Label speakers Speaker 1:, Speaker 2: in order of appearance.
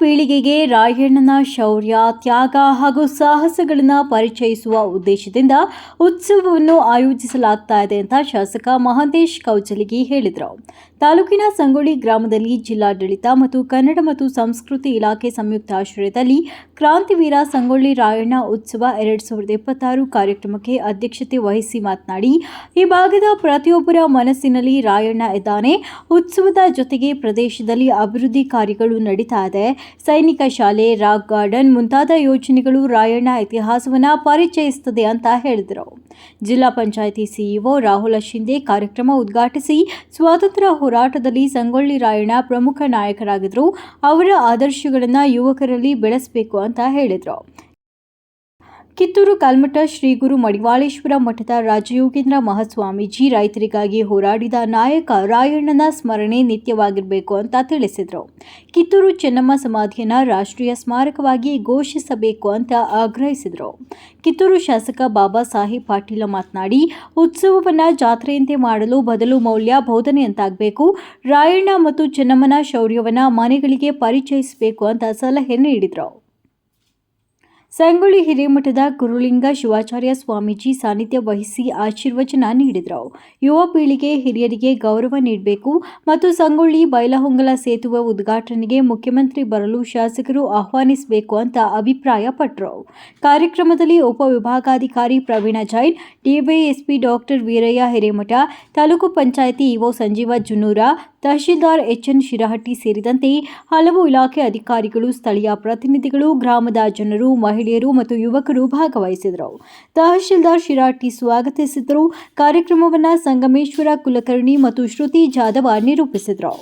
Speaker 1: ಪೀಳಿಗೆಗೆ ರಾಯಣ್ಣನ ಶೌರ್ಯ, ತ್ಯಾಗ ಹಾಗೂ ಸಾಹಸಗಳನ್ನು ಪರಿಚಯಿಸುವ ಉದ್ದೇಶದಿಂದ ಉತ್ಸವವನ್ನು ಆಯೋಜಿಸಲಾಗ್ತಾ ಇದೆ ಅಂತ ಶಾಸಕ ಮಹಂತೇಶ್ ಕೌಜಲಗಿ ಹೇಳಿದರು. ತಾಲೂಕಿನ ಸಂಗೊಳ್ಳಿ ಗ್ರಾಮದಲ್ಲಿ ಜಿಲ್ಲಾಡಳಿತ ಮತ್ತು ಕನ್ನಡ ಮತ್ತು ಸಂಸ್ಕೃತಿ ಇಲಾಖೆ ಸಂಯುಕ್ತ ಆಶ್ರಯದಲ್ಲಿ ಕ್ರಾಂತಿವೀರ ಸಂಗೊಳ್ಳಿ ರಾಯಣ್ಣ ಉತ್ಸವ 2026 ಕಾರ್ಯಕ್ರಮಕ್ಕೆ ಅಧ್ಯಕ್ಷತೆ ವಹಿಸಿ ಮಾತನಾಡಿ, ಈ ಭಾಗದ ಪ್ರತಿಯೊಬ್ಬರ ಮನಸ್ಸಿನಲ್ಲಿ ರಾಯಣ್ಣ ಇದ್ದಾನೆ. ಉತ್ಸವದ ಜೊತೆಗೆ ಪ್ರದೇಶದಲ್ಲಿ ಅಭಿವೃದ್ಧಿ ಕಾರ್ಯಗಳು ನಡೀತಾ ಇದೆ. ಸೈನಿಕ ಶಾಲೆ, ರಾಕ್ ಗಾರ್ಡನ್ ಮುಂತಾದ ಯೋಜನೆಗಳು ರಾಯಣ್ಣ ಇತಿಹಾಸವನ್ನು ಪರಿಚಯಿಸುತ್ತದೆ ಅಂತ ಹೇಳಿದರು. ಜಿಲ್ಲಾ ಪಂಚಾಯಿತಿ ಸಿಇಒ ರಾಹುಲ ಶಿಂದೆ ಕಾರ್ಯಕ್ರಮ ಉದ್ಘಾಟಿಸಿ, ಸ್ವಾತಂತ್ರ್ಯ ಹೋರಾಟದಲ್ಲಿ ಸಂಗೊಳ್ಳಿ ರಾಯಣ್ಣ ಪ್ರಮುಖ ನಾಯಕರಾಗಿದ್ದರು. ಅವರ ಆದರ್ಶಗಳನ್ನು ಯುವಕರಲ್ಲಿ ಬೆಳೆಸಬೇಕು ಅಂತ ಹೇಳಿದರು. ಕಿತ್ತೂರು ಕಲ್ಮಠ ಶ್ರೀ ಗುರು ಮಡಿವಾಳೇಶ್ವರ ಮಠದ ರಾಜಯೋಗೇಂದ್ರ ಮಹಾಸ್ವಾಮೀಜಿ ರೈತರಿಗಾಗಿ ಹೋರಾಡಿದ ನಾಯಕ ರಾಯಣ್ಣನ ಸ್ಮರಣೆ ನಿತ್ಯವಾಗಿರಬೇಕು ಅಂತ ತಿಳಿಸಿದರು. ಕಿತ್ತೂರು ಚೆನ್ನಮ್ಮ ಸಮಾಧಿಯನ್ನು ರಾಷ್ಟ್ರೀಯ ಸ್ಮಾರಕವಾಗಿ ಘೋಷಿಸಬೇಕು ಅಂತ ಆಗ್ರಹಿಸಿದರು. ಕಿತ್ತೂರು ಶಾಸಕ ಬಾಬಾ ಸಾಹೇಬ್ ಪಾಟೀಲ ಮಾತನಾಡಿ, ಉತ್ಸವವನ್ನು ಜಾತ್ರೆಯಂತೆ ಮಾಡಲು ಬದಲು ಮೌಲ್ಯ ಬೋಧನೆಯಂತಾಗಬೇಕು. ರಾಯಣ್ಣ ಮತ್ತು ಚೆನ್ನಮ್ಮನ ಶೌರ್ಯವನ್ನು ಮನೆಗಳಿಗೆ ಪರಿಚಯಿಸಬೇಕು ಅಂತ ಸಲಹೆ ನೀಡಿದರು. ಸಂಗೊಳ್ಳಿ ಹಿರೇಮಠದ ಗುರುಲಿಂಗ ಶಿವಾಚಾರ್ಯ ಸ್ವಾಮೀಜಿ ಸಾನ್ನಿಧ್ಯ ವಹಿಸಿ ಆಶೀರ್ವಚನ ನೀಡಿದರು. ಯುವ ಪೀಳಿಗೆ ಹಿರಿಯರಿಗೆ ಗೌರವ ನೀಡಬೇಕು ಮತ್ತು ಸಂಗೊಳ್ಳಿ ಬೈಲಹೊಂಗಲ ಸೇತುವೆ ಉದ್ಘಾಟನೆಗೆ ಮುಖ್ಯಮಂತ್ರಿ ಬರಲು ಶಾಸಕರು ಆಹ್ವಾನಿಸಬೇಕು ಅಂತ ಅಭಿಪ್ರಾಯಪಟ್ಟರು. ಕಾರ್ಯಕ್ರಮದಲ್ಲಿ ಉಪವಿಭಾಗಾಧಿಕಾರಿ Praveen Jain, DySP doctor Veerayya Hiremath, taluk panchayat EO Sanjeev Junnur, tahsildar H N Shirahatti ಸೇರಿದಂತೆ ಹಲವು ಇಲಾಖೆ ಅಧಿಕಾರಿಗಳು, ಸ್ಥಳೀಯ ಪ್ರತಿನಿಧಿಗಳು, ಗ್ರಾಮದ ಜನರು, ಮಹಿಳೆಯರು ಮತ್ತು ಯುವಕರು ಭಾಗವಹಿಸಿದರು. ತಹಶೀಲ್ದಾರ್ ಶಿರಹಟ್ಟಿ ಸ್ವಾಗತಿಸಿದರು. ಕಾರ್ಯಕ್ರಮವನ್ನು ಸಂಗಮೇಶ್ವರ ಕುಲಕರ್ಣಿ ಮತ್ತು ಶ್ರುತಿ ಜಾಧವ ನಿರೂಪಿಸಿದರು.